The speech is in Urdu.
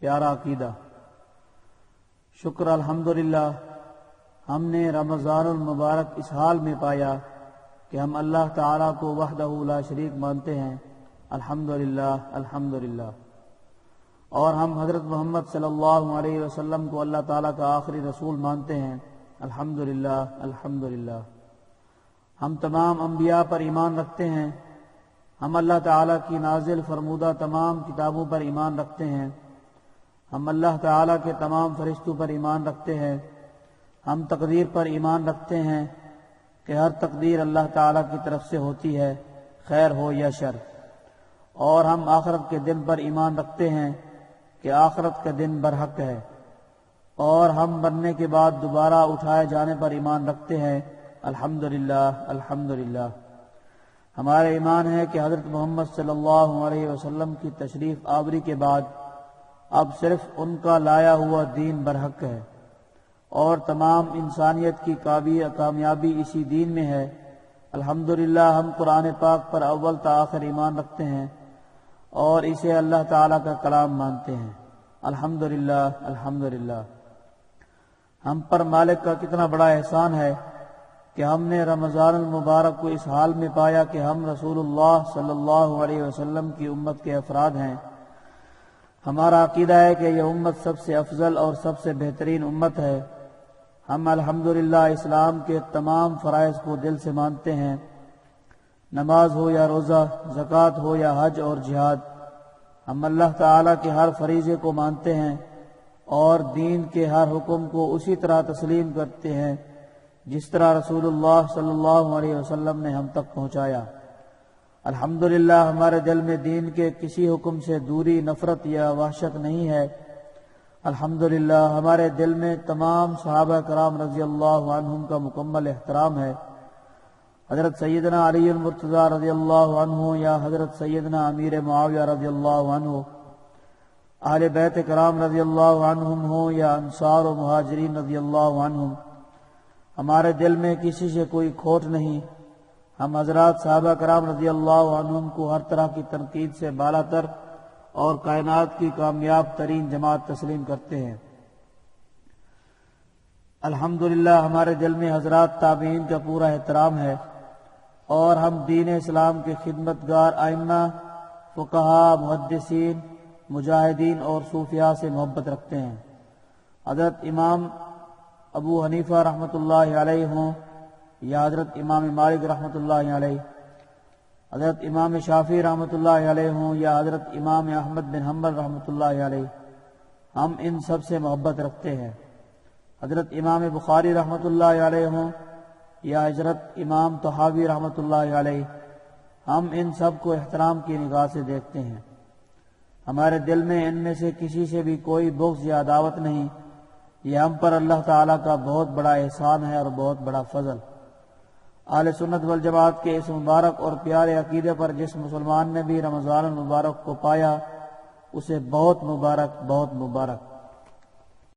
پیارا عقیدہ۔ شکر الحمدللہ، ہم نے رمضان المبارک اس حال میں پایا کہ ہم اللہ تعالیٰ کو وحدہ لا شریک مانتے ہیں، الحمدللہ الحمدللہ، اور ہم حضرت محمد صلی اللہ علیہ وسلم کو اللہ تعالیٰ کا آخری رسول مانتے ہیں، الحمدللہ الحمدللہ۔ ہم تمام انبیاء پر ایمان رکھتے ہیں، ہم اللہ تعالیٰ کی نازل فرمودہ تمام کتابوں پر ایمان رکھتے ہیں، ہم اللہ تعالیٰ کے تمام فرشتوں پر ایمان رکھتے ہیں، ہم تقدیر پر ایمان رکھتے ہیں کہ ہر تقدیر اللہ تعالیٰ کی طرف سے ہوتی ہے، خیر ہو یا شر، اور ہم آخرت کے دن پر ایمان رکھتے ہیں کہ آخرت کا دن برحق ہے، اور ہم مرنے کے بعد دوبارہ اٹھائے جانے پر ایمان رکھتے ہیں، الحمدللہ الحمدللہ۔ ہمارا ایمان ہے کہ حضرت محمد صلی اللہ علیہ وسلم کی تشریف آوری کے بعد اب صرف ان کا لایا ہوا دین برحق ہے، اور تمام انسانیت کی کامیابی اسی دین میں ہے، الحمدللہ۔ ہم قرآن پاک پر اول تا آخر ایمان رکھتے ہیں اور اسے اللہ تعالیٰ کا کلام مانتے ہیں، الحمدللہ الحمدللہ۔ ہم پر مالک کا کتنا بڑا احسان ہے کہ ہم نے رمضان المبارک کو اس حال میں پایا کہ ہم رسول اللہ صلی اللہ علیہ وسلم کی امت کے افراد ہیں۔ ہمارا عقیدہ ہے کہ یہ امت سب سے افضل اور سب سے بہترین امت ہے۔ ہم الحمدللہ اسلام کے تمام فرائض کو دل سے مانتے ہیں، نماز ہو یا روزہ، زکوٰۃ ہو یا حج اور جہاد۔ ہم اللہ تعالیٰ کے ہر فریضے کو مانتے ہیں اور دین کے ہر حکم کو اسی طرح تسلیم کرتے ہیں جس طرح رسول اللہ صلی اللہ علیہ وسلم نے ہم تک پہنچایا۔ الحمدللہ ہمارے دل میں دین کے کسی حکم سے دوری، نفرت یا وحشت نہیں ہے، الحمدللہ۔ ہمارے دل میں تمام صحابہ کرام رضی اللہ عنہم کا مکمل احترام ہے، حضرت سیدنا علی المرتضیٰ رضی اللہ عنہ یا حضرت سیدنا امیر معاویہ رضی اللہ عنہ، اہل بیت کرام رضی اللہ عنہم ہوں یا انصار و مہاجرین رضی اللہ عنہم، ہمارے دل میں کسی سے کوئی کھوٹ نہیں۔ ہم حضرات صحابہ کرام رضی اللہ عنہم کو ہر طرح کی تنقید سے بالا تر اور کائنات کی کامیاب ترین جماعت تسلیم کرتے ہیں، الحمدللہ۔ ہمارے دل میں حضرات تابعین کا پورا احترام ہے، اور ہم دین اسلام کے خدمتگار ائمہ، فقہاء، محدثین، مجاہدین اور صوفیاء سے محبت رکھتے ہیں، حضرت امام ابو حنیفہ رحمۃ اللہ علیہ ہوں یا حضرت امام مالک رحمۃ اللہ علیہ، حضرت امام شافعی رحمۃ اللہ علیہ ہوں یا حضرت امام احمد بن حنبل رحمۃ اللہ علیہ، ہم ان سب سے محبت رکھتے ہیں، حضرت امام بخاری رحمۃ اللہ علیہ ہوں یا حضرت امام طحاوی رحمۃ اللہ علیہ، ہم ان سب کو احترام کی نگاہ سے دیکھتے ہیں۔ ہمارے دل میں ان میں سے کسی سے بھی کوئی بغض یا عداوت نہیں، یہ ہم پر اللہ تعالیٰ کا بہت بڑا احسان ہے اور بہت بڑا فضل۔ اہل سنت والجماعت کے اس مبارک اور پیارے عقیدے پر جس مسلمان نے بھی رمضان المبارک کو پایا، اسے بہت مبارک بہت مبارک۔